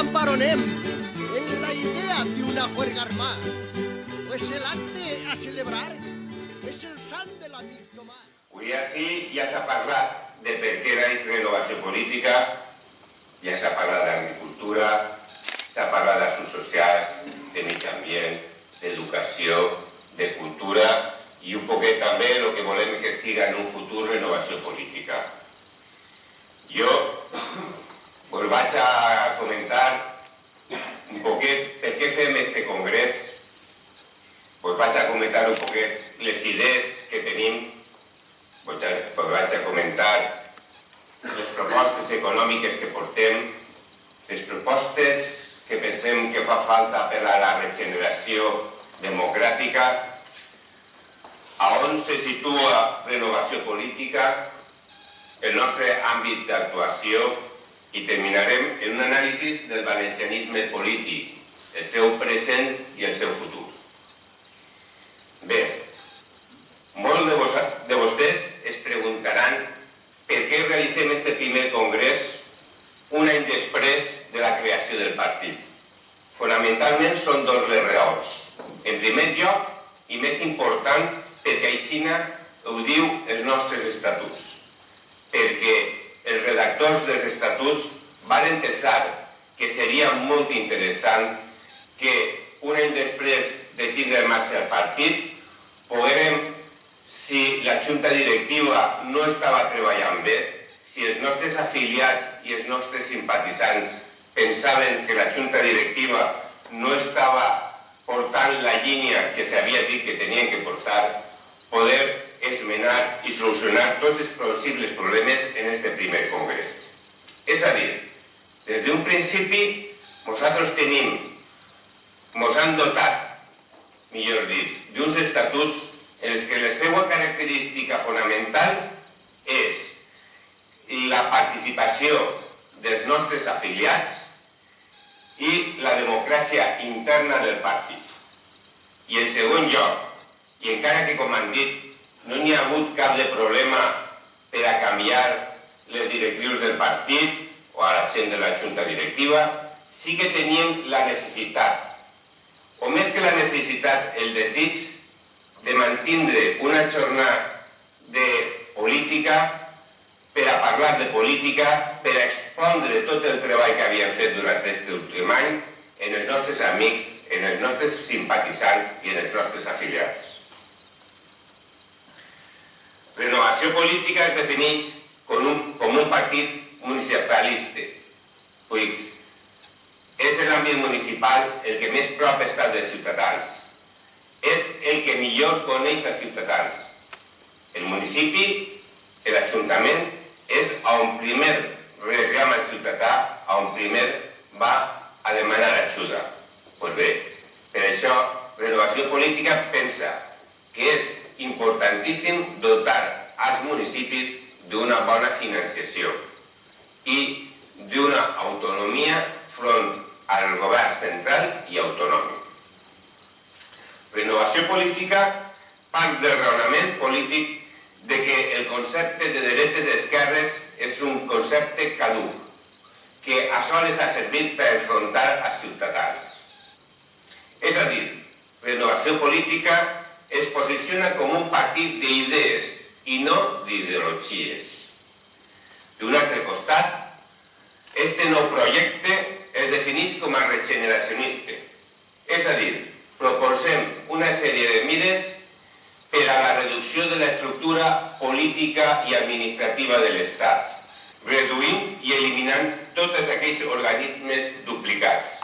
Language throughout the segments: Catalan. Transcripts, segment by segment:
amparonem en la idea de una juerga armada, pues el acte a celebrar és el sant de l'amic Tomàs. Avui així ja s'ha parlat de per què és renovació política, ja s'ha parlat d'agricultura, s'ha parlat d'assumptes socials, de mig ambient, d'educació, de cultura i un poquet també el que volem que siga en un futur renovació política. Jo us vaig a comentar un poquet per què fem este congrés, us vaig a comentar un poquet les idees que tenim, us vaig a comentar les propostes econòmiques que portem, les propostes que pensem que fa falta per a la regeneració democràtica, a on se situa renovació política, el nostre àmbit d'actuació i terminarem en un anàlisi del valencianisme polític, el seu present i el seu futur. Bé, molts de vostès es preguntaran per què realitzem este primer congrés un any després de la creació del partit. Fonamentalment són dues les raons. En primer lloc, i més important, perquè així ho diu els nostres estatuts. Perquè els redactors dels estatuts van pensar que seria molt interessant que un any després de tindre en marxa el partit poguérem, si la junta directiva no estava treballant bé, si els nostres afiliats i els nostres simpatitzants pensaven que la junta directiva no estava portant la línia que s'havia dit que tenien que portar, poder esmenar i solucionar tots els possibles problemes en este primer congrés. És a dir, des d'un principi nosaltres ens han dotat, millor dit, d'uns estatuts en els que la seva característica fonamental és la participació dels nostres afiliats i la democràcia interna del partit. I en segon lloc, i encara que, com han dit, no n'hi ha hagut cap de problema per a canviar les directrius del partit o a la gent de la junta directiva, sí que teníem la necessitat, o més que la necessitat, el desig de mantindre una jornada de política per a parlar de política, per a expondre tot el treball que havíem fet durant aquest últim any en els nostres amics, en els nostres simpatitzants i en els nostres afiliats. Renovació política es defineix com un partit municipalista, pues és l'àmbit municipal el que més prop està dels ciutadans. És el que millor coneix els ciutadans. El municipi, l'Ajuntament, és on primer reclama el ciutadà, on primer va a demanar ajuda. Doncs bé, per això Renovació Política pensa que és importantíssim dotar als municipis d'una bona financiació i d'una autonomia front al govern central i autonòmic. Renovació Política part del raonament polític de que el concepte de dretes i esquerres és un concepte caduc, que a soles ha servit per enfrontar els ciutadans. És a dir, Renovació Política es posiciona com un partit d'idees i no d'ideologies. D'un altre costat, este nou projecte es defineix com a regeneracionista, és a dir, proposem una sèrie de mesures per a la reducció de l'estructura política i administrativa de l'Estat, reduint i eliminant tots aquells organismes duplicats,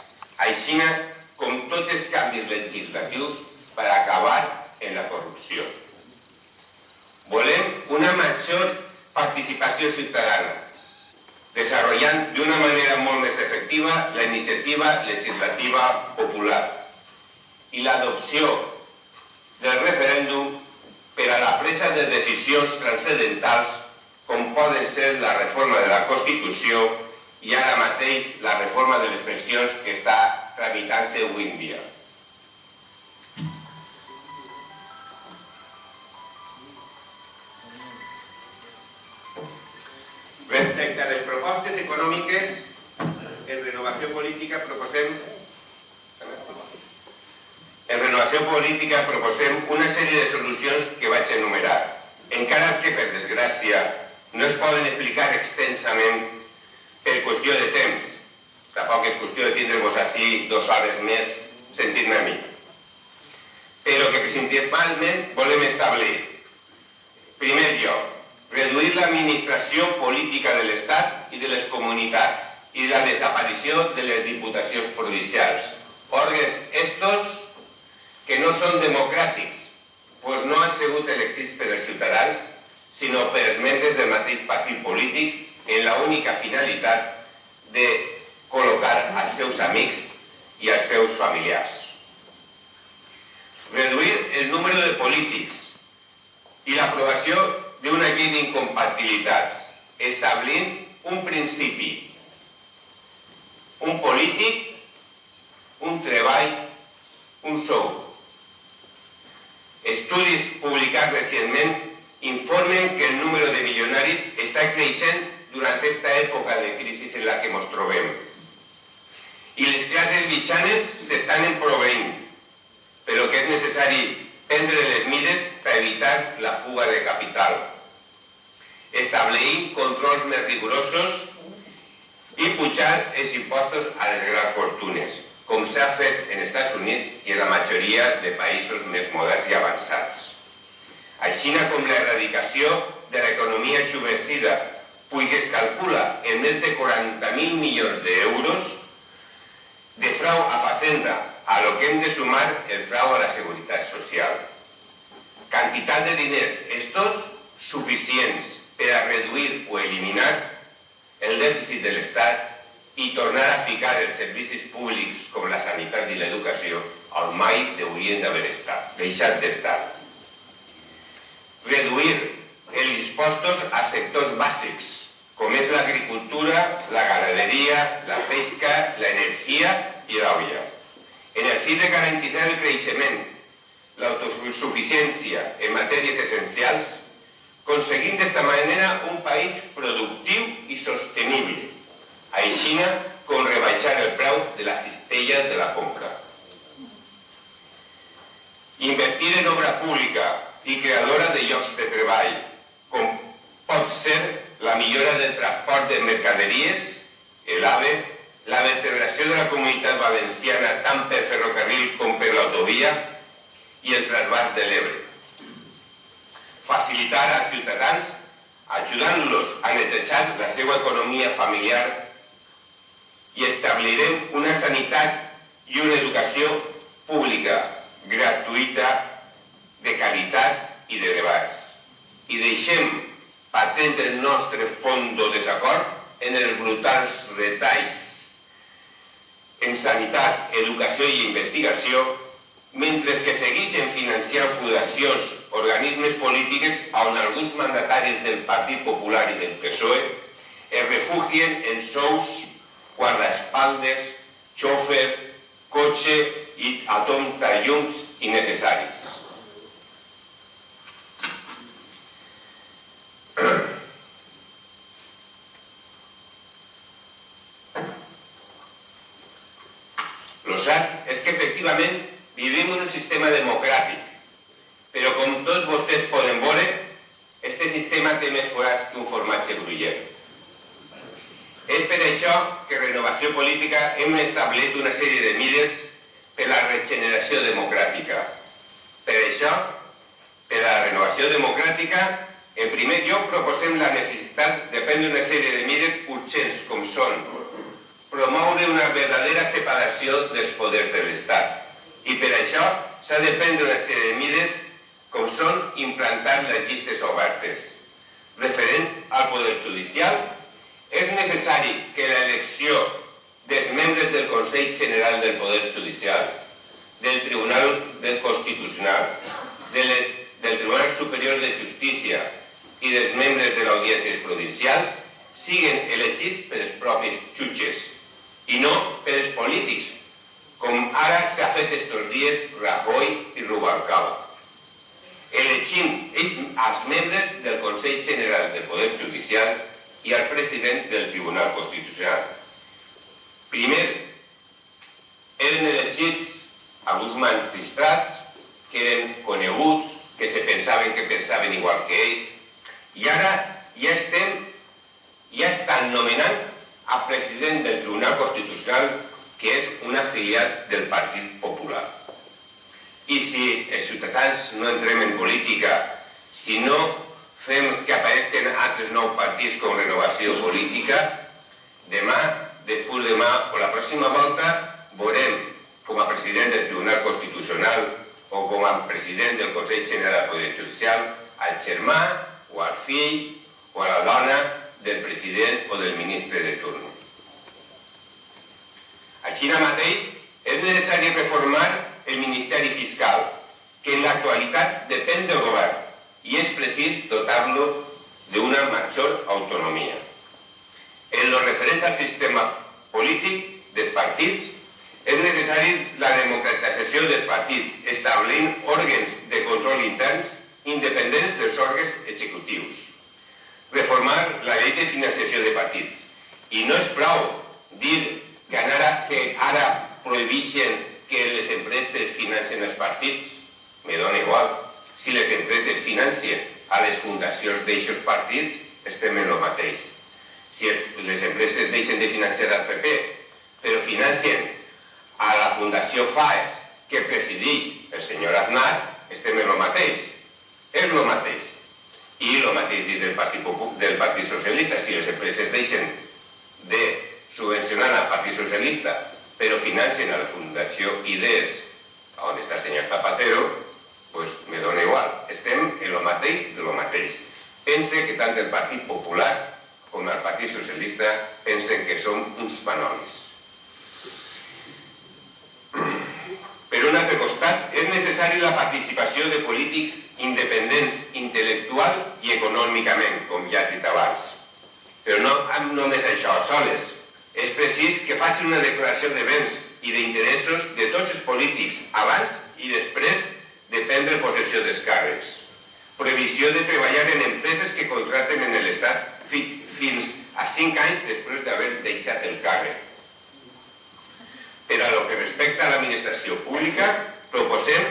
així com tots els canvis legislatius per acabar en la corrupció. Volem una major participació ciutadana, desenvolupant d'una manera molt més efectiva la iniciativa legislativa popular i l'adopció del referèndum per a la presa de decisions transcendentals com poden ser la reforma de la Constitució i ara mateix la reforma de les pensions que està tramitant-se avui en dia. Respecte a les propostes econòmiques, en Renovació Política proposem una sèrie de solucions que vaig enumerar, encara que, per desgràcia, no es poden explicar extensament per qüestió de temps. Tampoc és qüestió de tindre-vos així 2 hores més sentint-me a mi. Però que principalment volem establir, primer lloc, reduir l'administració política de l'Estat i de les comunitats i la desaparició de les diputacions provincials. Òrgans estos que no són democràtics, doncs no han sigut elegits per els ciutadans, sinó per els membres del mateix partit polític en l'única finalitat de col·locar els seus amics i els seus familiars. Reduir el número de polítics i l'aprovació d'una llei d'incompatibilitats, establint un principi, un polític, un treball, un sou. Estudis publicats recentment informen que el número de milionaris està creixent durant aquesta època de crisi en la que ens trobem. I les classes mitjanes s'estan empobrint, però que és necessari prendre les mesures per evitar la fuga de capital, establir controls més rigorosos i pujar els impostos a les grans fortunes, com s'ha fet en Estats Units i en la majoria de països més moderns i avançats. Així com l'erradicació de l'economia subversiva, pues es calcula en més de 40.000 milions d'euros de frau a Facenda, a lo que hem de sumar el frau a la Seguretat Social. Quantitat de diners estos suficients per a reduir o eliminar el dèficit de l'Estat i tornar a ficar els servicis públics com la sanitat i l'educació on mai haurien d'haver estat, deixat d'estar. Reduir els impostos a sectors bàsics, com és l'agricultura, la ganaderia, la pesca, l'energia i l'olla, en el fi de garantir el creixement, l'autosuficiència en matèries essencials, aconseguint d'esta manera un país productiu i sostenible, així com rebaixar el preu de la cistella de la compra. Invertir en obra pública i creadora de llocs de treball, com pot ser la millora del transport de mercaderies, l'AVE, la vertebració de la comunitat valenciana tant per ferrocarril com per l'autovia i el trasbàs de l'Ebre. Facilitar als ciutadans ajudant-los a netejar la seva economia familiar i establirem una sanitat i una educació pública, gratuïta, de qualitat i de debats. I deixem patent el nostre fondo desacord en els brutals retalls en sanitat, educació i investigació, mentre que segueixen financiant fundacions, organismes polítics on alguns mandataris del Partit Popular i del PSOE es refugien en sous, guardaespaldes, xòfer, cotxe i atontallums innecessaris. Lo cert és que efectivament vivim en un sistema democràtic, però com tots vostès poden veure, este sistema té més forats que un formatge gruyère. És per això que Renovació Política hem establit una sèrie de mesures per a la regeneració democràtica. Per això, per a la renovació democràtica, en primer lloc proposem la necessitat de prendre una sèrie de mesures urgents, com són promoure una verdadera separació dels poders de l'Estat. I per això s'ha de prendre una sèrie de mesures com són implantar les llistes obertes. Referent al Poder Judicial, és necessari que l'elecció dels membres del Consell General del Poder Judicial, del Tribunal Constitucional, del Tribunal Superior de Justícia i dels membres de les audiències provincials siguin elegits pels propis jutges i no pels polítics, com ara s'ha fet estos dies Rajoy i Rubalcaba. Elegim els membres del Consell General del Poder Judicial i al president del Tribunal Constitucional. Primer, eren elegits alguns magistrats que eren coneguts, que se pensaven que pensaven igual que ells, i ara ja estan nomenant a president del Tribunal Constitucional, que és un afiliat del Partit Popular. I si els ciutadans no entrem en política, si no fem que apareixen altres nous partits com Renovació Política, demà, després demà o la pròxima volta veurem com a president del Tribunal Constitucional o com a president del Consell General del Poder Judicial al germà o al fill o a la dona del president o del ministre de torn. Així mateix, és necessari reformar el Ministeri Fiscal, que en l'actualitat depèn del govern i és precís dotar-lo d'una major autonomia. En lo referent al sistema polític dels partits, és necessari la democratització dels partits, establint òrgans de control interns independents dels òrgans executius. Reformar la llei de financiació de partits. I no és prou dir que ara prohibeixen que les empreses financien els partits. Me dona igual. Si les empreses financien a les fundacions d'aixos partits, estem en el mateix. Si les empreses deixen de financiar al PP, però financien a la Fundació FAES, que presideix el senyor Aznar, estem en el mateix. És el mateix. I el mateix dit del Partit Socialista. Si les empreses deixen de subvencionar al Partit Socialista, però financien a la Fundació Idees, on està el senyor Zapatero, doncs me dona igual. Estem en el mateix de lo mateix. Pense que tant el Partit Popular com el Partit Socialista pensen que som uns panolis. Per un altre costat, és necessari la participació de polítics independents intel·lectual i econòmicament, com ja he dit abans. Però no només això, soles. És precís que facin una declaració de béns i d'interessos de tots els polítics abans i després de prendre possessió dels càrrecs. Prohibició de treballar en empreses que contraten en l'Estat fins a 5 anys després d'haver deixat el càrrec. Per a lo que respecta a l'administració pública, proposem,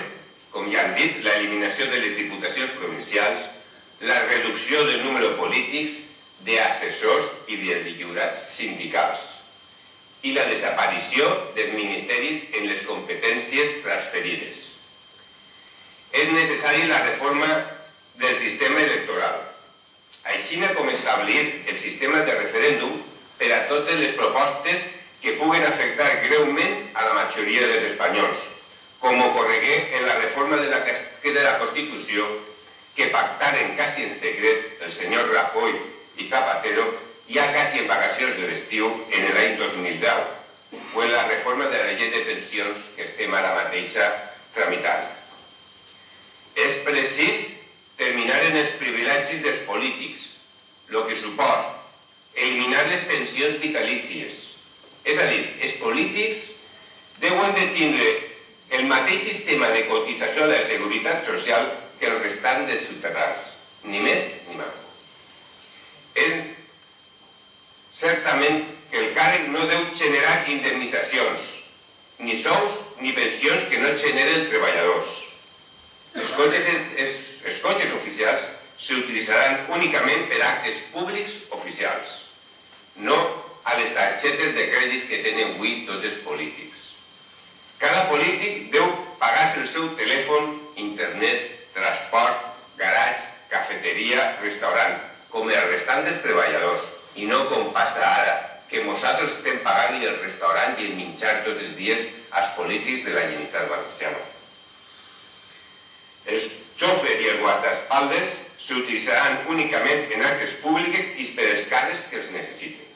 com ja han dit, l'eliminació de les diputacions provincials, la reducció del número de polítics, d'assessors i de lliurats sindicals i la desaparició dels ministeris en les competències transferides. És necessari la reforma del sistema electoral, així com establir el sistema de referèndum per a totes les propostes que puguen afectar greument a la majoria dels espanyols, com ocorregué en la reforma de la Constitució que pactaren quasi en secret el senyor Rajoy i Zapatero ja quasi en vacacions de l'estiu en l'any 2010, o en la reforma de la llei de pensions que estem ara mateixa tramitant. És precís terminar en els privilegis dels polítics, el que suposa eliminar les pensions vitalícies. És a dir, els polítics deuen de tindre el mateix sistema de cotització a la Seguretat Social que el restant dels ciutadans, ni més ni menys. És certament que el càrrec no deu generar indemnitzacions, ni sous ni pensions que no generen treballadors. Els cotxes oficials s'utilitzaran únicament per actes públics oficials, no a les targetes de crèdits que tenen avui tots els polítics. Cada polític deu pagar-se el seu telèfon, internet, transport, garatge, cafeteria, restaurant, com el restant dels treballadors, i no com passa ara, que nosaltres estem pagant el restaurant i el menjar tots els dies als polítics de la Generalitat Valenciana. Els xòfer i els guardaespaldes s'utilitzaran únicament en actes públics i per als càrrecs que els necessiten.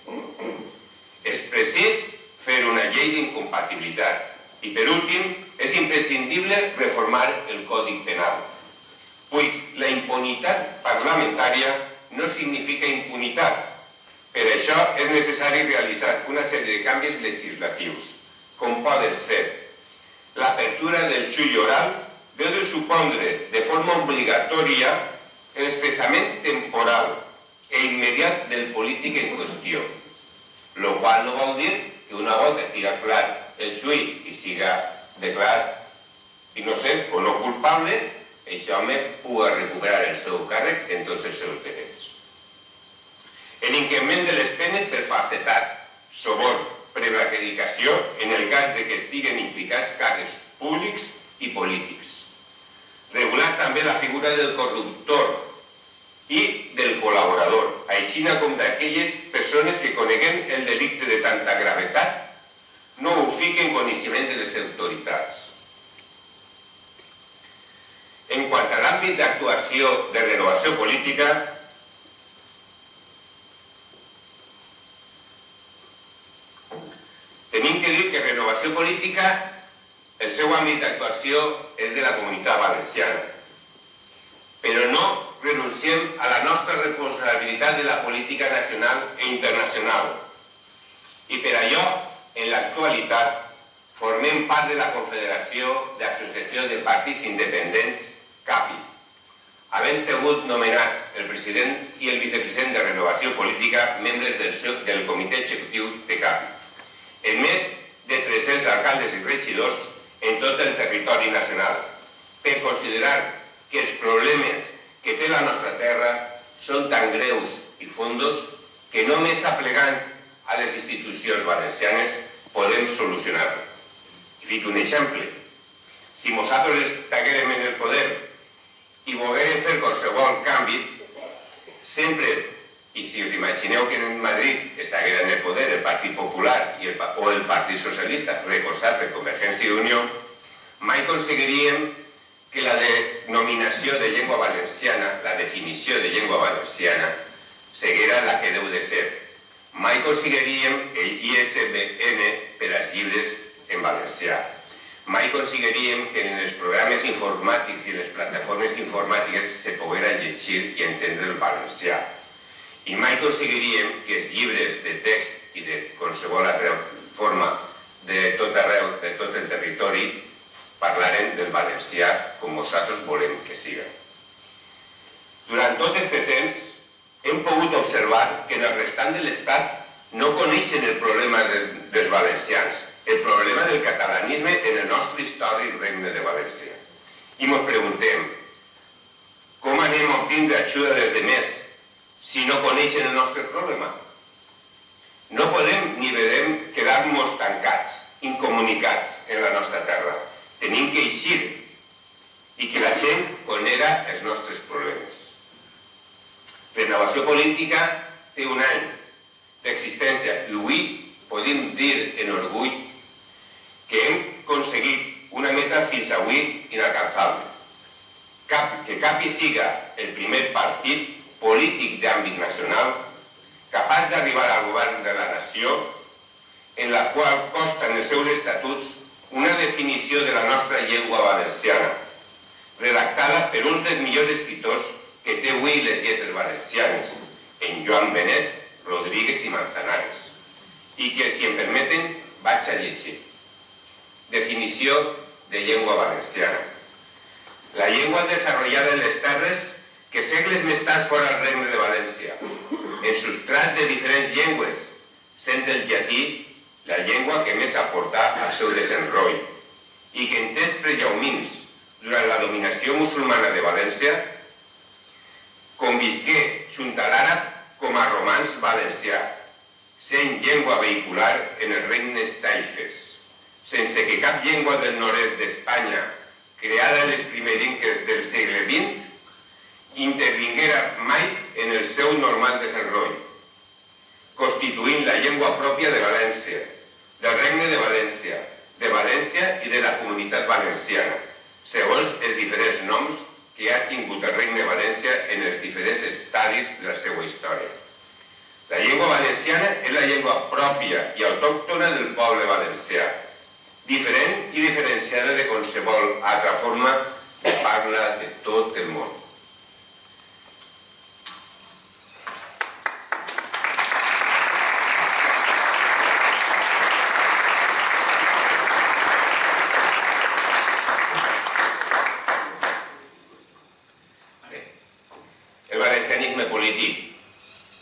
És precís fer una llei d'incompatibilitat i, per últim, és imprescindible reformar el Codi Penal, pues la impunitat parlamentària no significa impunitat. Per això és necessari realitzar una sèrie de canvis legislatius, com poden ser l'apertura del judici oral deu de supondre de forma obligatòria el cessament temporal e immediat del polític en qüestió, el qual no vol dir que una volta estiga clar el juí i siga declarat innocent o no culpable, aquest home pugui recuperar el seu càrrec en tots els seus drets. L'increment de les penes per falsedat, sobor, prevaricació en el cas de que estiguen implicats càrrecs públics i polítics. Regular també la figura del corruptor i del col·laborador, així com d'aquelles persones que coneguen el delicte de tanta gravetat no ho fiquen en coneixement de les autoritats. En quant a l'àmbit d'actuació de renovació política, tenim que dir que renovació política, el seu àmbit d'actuació és de la Comunitat Valenciana. Però no renunciem a la nostra responsabilitat de la política nacional e internacional. I per allò, en l'actualitat, formem part de la Confederació d'Associació de Partits Independents, CAPI, havent sigut nomenats el president i el vicepresident de Renovació Política membres del comitè executiu de CAPI, en més de 300 alcaldes i regidors en tot el territori nacional, per considerar que els problemes que té la nostra terra són tan greus i fondos que només aplegant a les institucions valencianes podem solucionar-ho. I fico un exemple. Si nosaltres estiguérem en el poder i volguérem fer qualsevol canvi, sempre, i si us imagineu que en Madrid estiguera en el poder el Partit Popular o el Partit Socialista, recolzat per Convergència i Unió, mai aconseguiríem que la denominació de llengua valenciana, la definició de llengua valenciana, seguera la que deu de ser. Mai aconseguiríem el ISBN per als llibres en valencià. Mai aconseguiríem que en els programes informàtics i les plataformes informàtiques se poguera llegir i entendre el valencià. I mai aconseguiríem que els llibres de text i de qualsevol altra forma de tot arreu, de tot el territori, parlaren del valencià com nosaltres volem que siga. Durant tot aquest temps hem pogut observar que en el restant de l'Estat no coneixen el problema dels valencians, el problema del catalanisme en el nostre històric Regne de València. I ens preguntem, com anem a obtindre ajuda dels demés si no coneixen el nostre problema? No podem ni podem quedar-nos tancats, incomunicats en la nostra terra. Tenim que eixir i que la gent conega els nostres problemes. Renovació política té un any d'existència i avui podem dir en orgull que hem aconseguit una meta fins avui inalcançable. Que CAPI siga el primer partit polític d'àmbit nacional capaç d'arribar al govern de la nació en la qual consta en els seus estatuts una definició de la nostra llengua valenciana, redactada per un dels millors escriptors que té avui les lletres valencianes, en Joan Benet, Rodríguez i Manzanares, i que, si em permeten, vaig a llegir. Definició de llengua valenciana. La llengua desarrollada en les terres que segles més tard fora el Regne de València, en substrat de diferents llengües, sent el llatí la llengua que més aportà al seu desenrotll, i que en temps prellaumins, durant la dominació musulmana de València, convisqué junt a l'àrab com a romans valencià, sent llengua vehicular en els regnes taifes, sense que cap llengua del nord-est d'Espanya, creada en les primerinques del segle XX, intervinguera mai en el seu normal desenrotll, constituint la llengua pròpia de València, del Regne de València i de la Comunitat Valenciana, segons els diferents noms que ha tingut el Regne de València en els diferents estadis de la seva història. La llengua valenciana és la llengua pròpia i autòctona del poble valencià, diferent i diferenciada de qualsevol altra forma de parla de tot el món.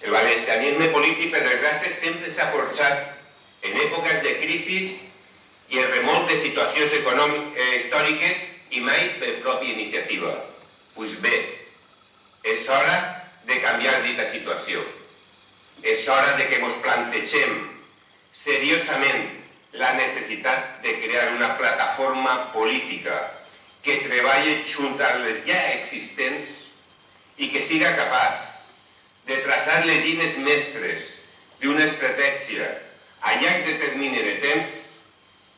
El valencianisme polític, per desgràcia, sempre s'ha forjat en èpoques de crisis i en remoltes situacions històriques i mai per pròpia iniciativa. Pues bé, és hora de canviar dita situació. És hora de que ens plantegem seriosament la necessitat de crear una plataforma política que treballi junt a les ja existents i que siga capaç de traçar les línies mestres d'una estratègia a llarg termini de temps,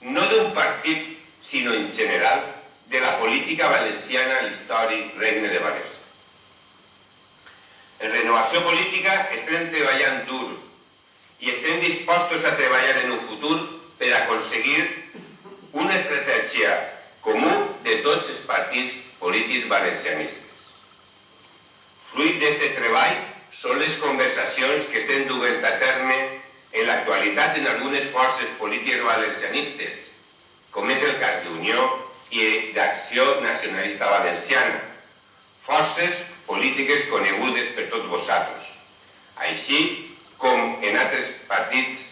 no d'un partit, sinó en general, de la política valenciana a l'històric Regne de València. En Renovació Política estem treballant dur i estem dispostos a treballar en un futur per aconseguir una estratègia comú de tots els partits polítics valencianistes. Fruit d'aquest treball són les conversacions que estem duent a terme en l'actualitat en algunes forces polítiques valencianistes, com és el cas d'Unió i d'Acció Nacionalista Valenciana, forces polítiques conegudes per tots vosaltres, així com en altres partits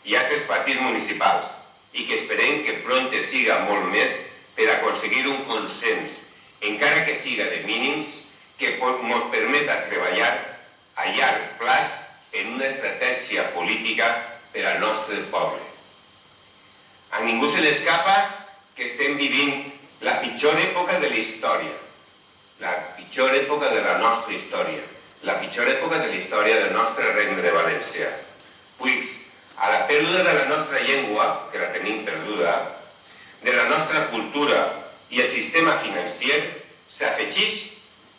i altres partits municipals, i que esperem que prompte siga molt més per aconseguir un consens, encara que siga de mínims, que ens permeta treballar a llarg plaç en una estratègia política per al nostre poble. A ningú se l'escapa que estem vivint la pitjor època de la història, la pitjor època de la nostra història, la pitjor època de la història del nostre Regne de València. Pues a la pèrdua de la nostra llengua, que la tenim perduda, de la nostra cultura i el sistema financer, s'afegeix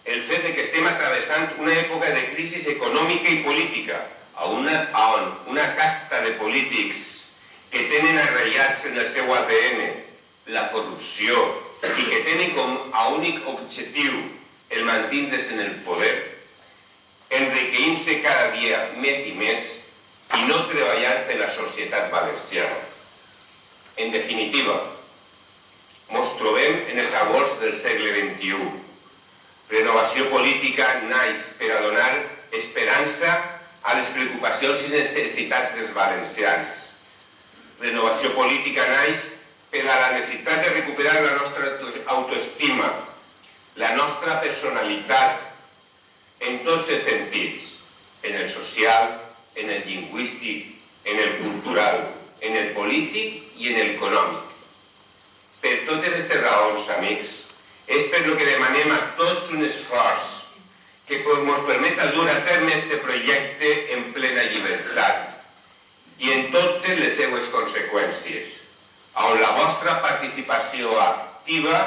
el fet que estem travessant una època de crisi econòmica i política, on una casta de polítics que tenen arraigats en el seu ADN la corrupció i que tenen com a únic objectiu el mantindre's en el poder, enriquint-se cada dia més i més i no treballant per la societat valenciana. En definitiva, ens trobem en els abords del segle XXI. Renovació Política naix per a donar esperança a les preocupacions i necessitats dels valencians. Renovació Política naix per a la necessitat de recuperar la nostra autoestima, la nostra personalitat, en tots els sentits, en el social, en el lingüístic, en el cultural, en el polític i en el econòmic. Per totes aquestes raons, amics, és per lo que demanem a tots un esforç que ens permeta dur a terme aquest projecte en plena llibertat i en totes les seues conseqüències, on la vostra participació activa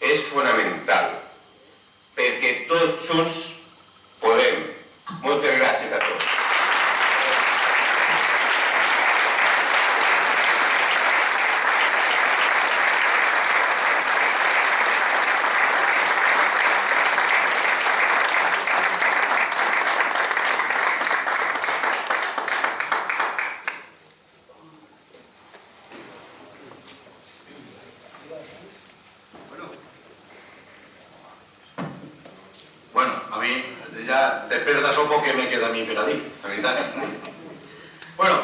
és fonamental, perquè tots junts podem. Moltes gràcies a tots. Després d'això poc que me queda a mi per a dir, la veritat. Bueno,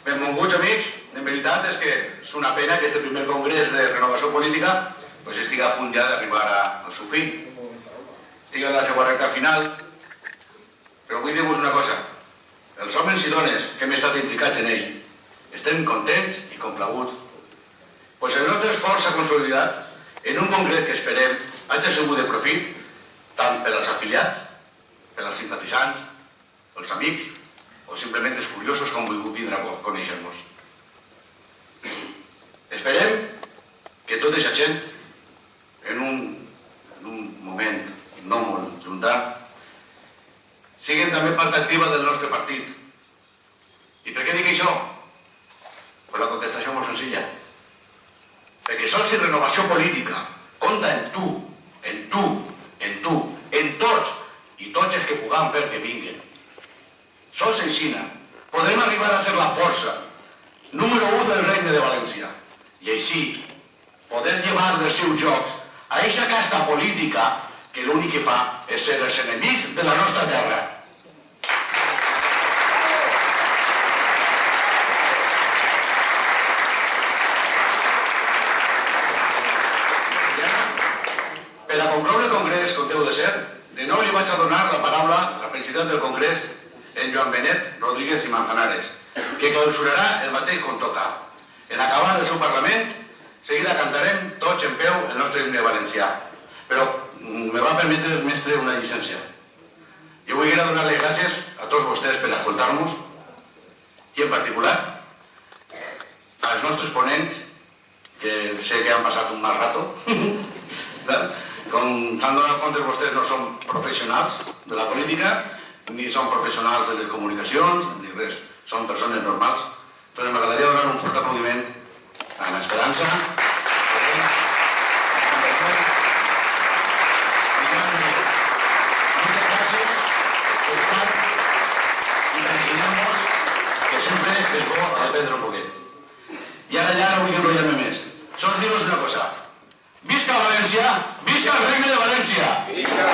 benvolguts amics, en veritat és que és una pena que este primer congrés de renovació política estigui a punt ja d'arribar al seu fin. Estigui en la seva recta final, però vull dir-vos una cosa. Els homes i dones que hem estat implicats en ell estem contents i complaguts. El nostre esforç s'ha consolidat en un congrés que esperem hagi sigut de profit tant per als afiliats, per als simpatitzants, els amics o simplement els curiosos que han volgut vindre a conèixer-nos. Esperem que tota aquesta gent en un moment no molt llunyà siguin també part activa del nostre partit. I per què dic això? La contestació molt senzilla. Perquè sols si renovació política compta en tu, en tu, en tu, en tots i tots els que puguem fer que vinguin. Sols aixina podrem arribar a ser la força número 1 del Regne de València i així poder llevar dels seus jocs a eixa casta política que l'únic que fa és ser els enemics de la nostra terra. Universitat del Congrés, en Joan Benet Rodríguez i Manzanares, que clausurarà el mateix com toca. En acabar el seu Parlament, seguida cantarem tots en peu el nostre himne valencià. Però me va permetre, mestre, una llicència. Jo vull donar les gràcies a tots vostès per escoltar-nos i en particular als nostres ponents, que sé que han passat un mal rato. Com s'han donat compte, vostès no són professionals de la política, ni són professionals de les comunicacions, ni res. Són persones normals. Entonces m'agradaria donar un fort aplaudiment a l'Esperança, moltes gràcies per estar i per ensenyar-nos que sempre és bo aprendre un poquet. I ara ja no vull enrotllar-me més. Sols dir-vos una cosa. Visca València! Visca el Regne de València! Visca!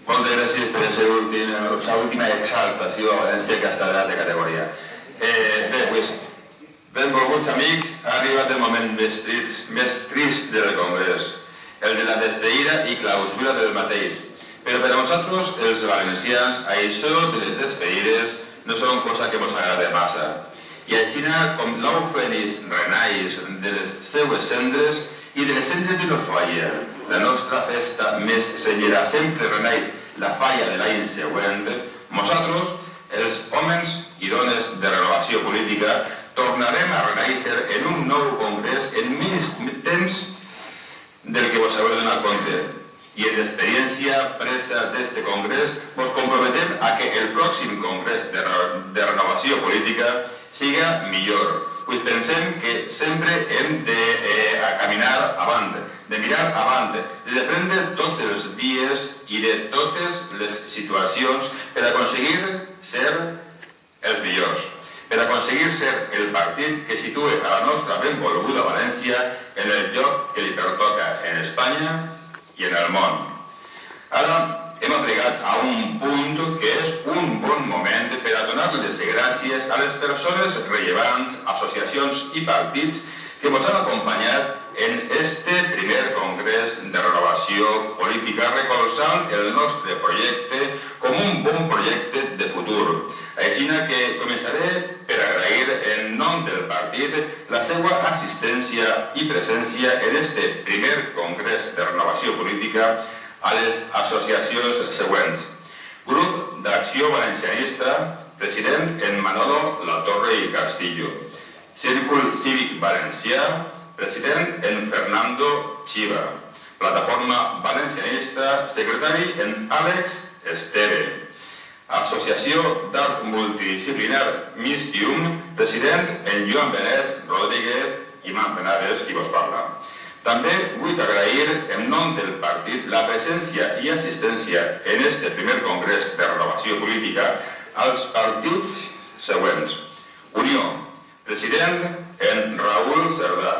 Moltes gràcies per la última exaltació a València que ha estat de categoria. Bé, doncs, benvolguts amics, ha arribat el moment més trist del Congrés, el de la despedida i clausura del mateix. Però per a nosaltres, els valencians, això de les despedides no són cosa que ens agrada massa. I així com l'ou fènix renaix de les seues cendres i de les cendres d'una falla, la nostra festa més senyera sempre renaix la falla de l'any següent, nosaltres, els homes i dones de renovació política, tornarem a renaixer en un nou congrés en menys temps del que vos haureu donat compte. I en l'experiència presa d'este congrés vos comprometem a que el pròxim congrés de renovació política siga millor. Pues pensem que sempre hem de caminar avant, de mirar avant, de prendre tots els dies i de totes les situacions per aconseguir ser els millors, per aconseguir ser el partit que situe a la nostra benvolguda València en el lloc que li pertoca en Espanya i en el món. Ara hem arribat a un punt que és un bon moment per a donar les gràcies a les persones rellevants, associacions i partits que ens han acompanyat en este primer congrés de renovació política, recolzant el nostre projecte com un bon projecte de futur. Així que començaré per agrair en nom del partit la seva assistència i presència en este primer congrés de renovació política a les associacions següents. Grup d'Acció Valencianista, president en Manolo Latorre i Castillo. Círcul Cívic Valencià, president en Fernando Chiva. Plataforma Valencianista, secretari en Àlex Esteve. Associació d'Art Multidisciplinar Mistium, president en Joan Benet Rodríguez i Manzanares, qui vos parla. També vull agrair en nom del partit la presència i assistència en este primer congrés de renovació política als partits següents. Unió, president en Raúl Cerdà.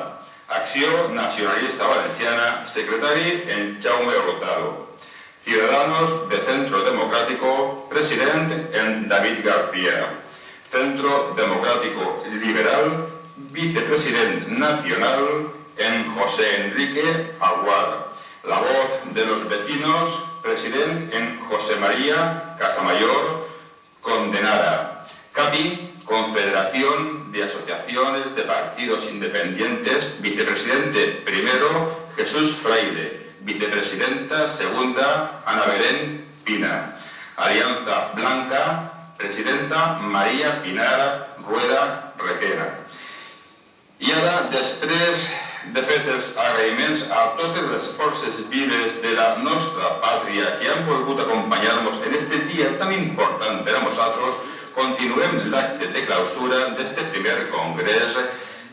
Acció Nacionalista Valenciana, secretari en Jaume Hurtado. Ciudadanos de Centro Democrático, president en David García. Centro Democrático Liberal, vicepresident nacional en José Enrique Aguad. La Voz de los Vecinos, president en José María Casamayor Condenada. CAPI, Confederación de Asociaciones de Partidos Independientes, vicepresidente primero Jesús Fraile, vicepresidenta segunda Ana Belén Pina. Alianza Blanca, presidenta María Pinar Rueda Requena. I ara, després de fer els agraïments a totes les forces vives de la nostra pàtria que han volgut acompanyar-nos en este dia tan important per a nosaltres, continuem l'acte de clausura d'este primer congrés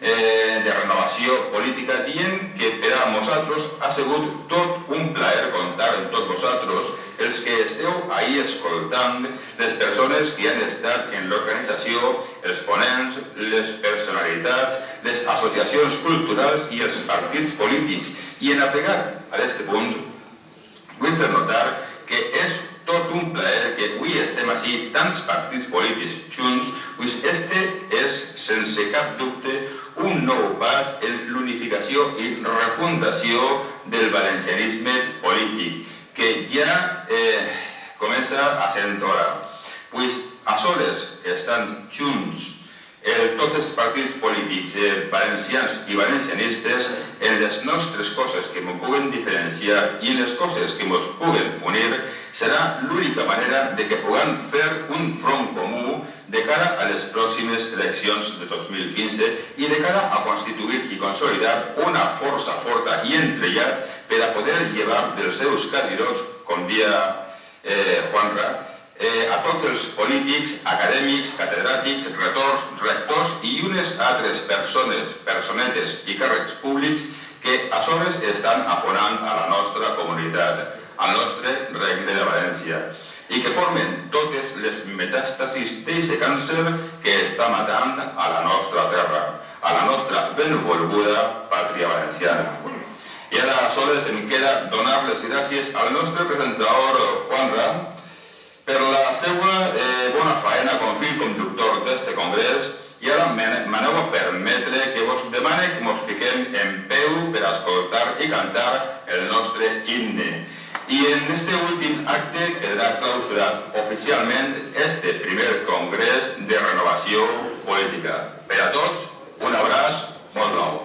de renovació política, dient que per a nosaltres ha sigut tot un plaer comptar amb tots vosaltres, els que esteu ahí escoltant, les persones que han estat en l'organització, els ponents, les personalitats, les associacions culturals i els partits polítics. I en aplicar a aquest punt, vull fer notar que és tot un plaer que avui estem així tants partits polítics junts, pues este és, sense cap dubte, un nou pas en l'unificació i refundació del valencianisme polític, que ja comença a ser hora. Pues a soles estan junts tots els partits polítics valencians i valencianistes en les nostres coses que ens puguen diferenciar i en les coses que ens puguen unir, serà l'única manera de que puguem fer un front comú de cara a les pròximes eleccions de 2015 i de cara a constituir i consolidar una força forta i entrellat per a poder llevar dels seus cadirots, com dia Juanra, a tots els polítics, acadèmics, catedràtics, rectors i unes altres personetes i càrrecs públics que a soles estan afonant a la nostra comunitat, al nostre regne de València, i que formen totes les metàstasis d'aquest càncer que està matant a la nostra terra, a la nostra benvolguda pàtria valenciana. I ara a soles em queda donar les gràcies al nostre presentador Juanra per la seva bona faena com fill conductor d'este congrés, i ara m'aneu a permetre que vos demane que mos fiquem en peu per escoltar i cantar el nostre himne. I en este últim acte quedarà clausurat oficialment este primer congrés de renovació política. Per a tots, un abraç molt nou.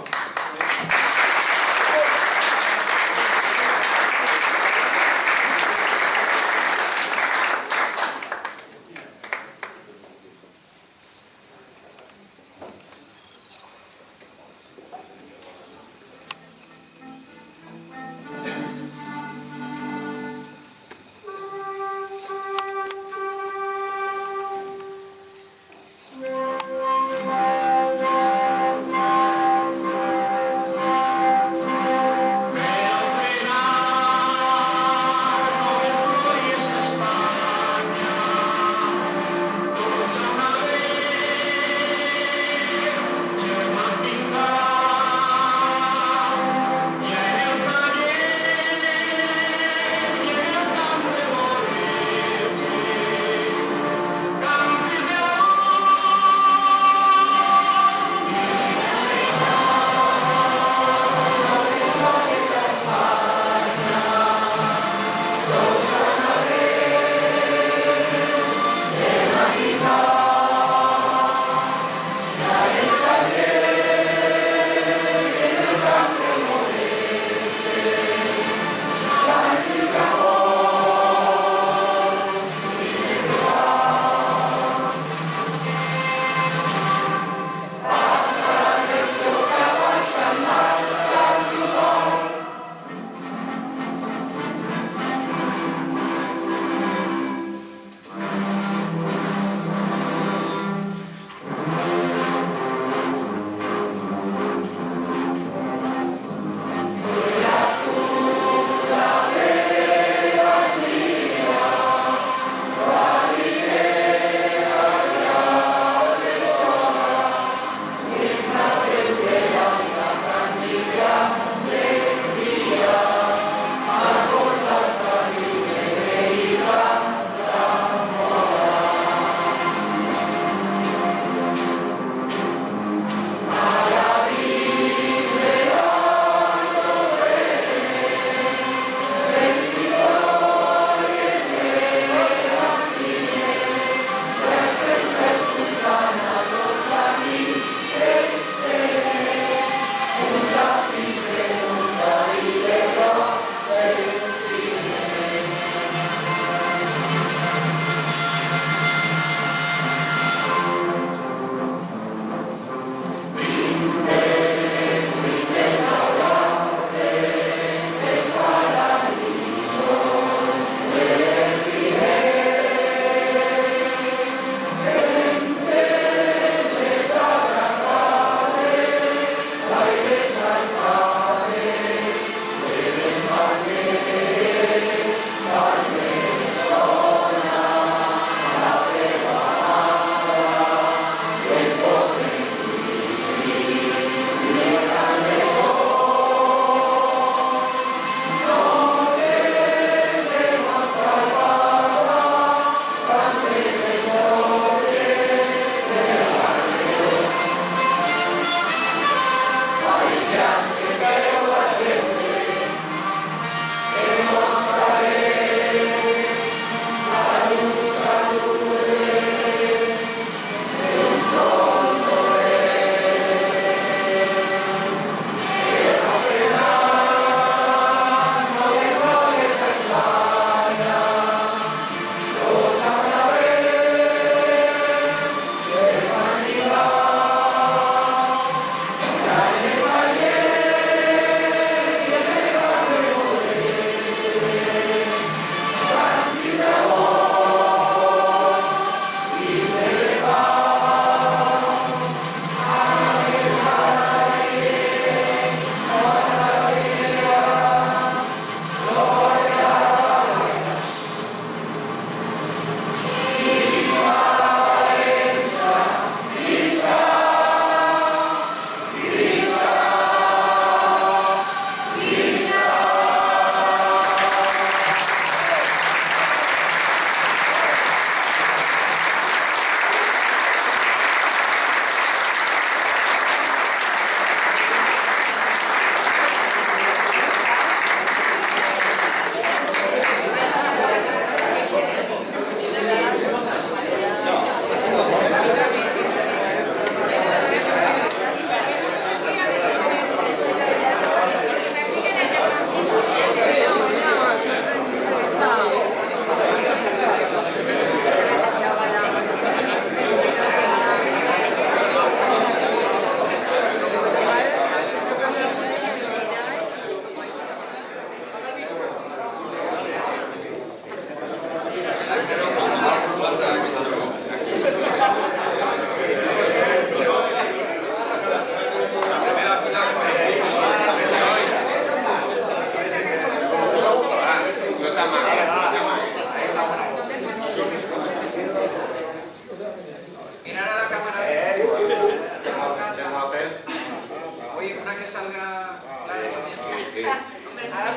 una que salga la de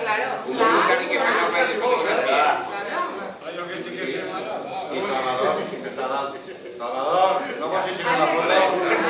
Claro. Un documental que van a hablar de fotografía. Y Salvador, no posiciones la foto.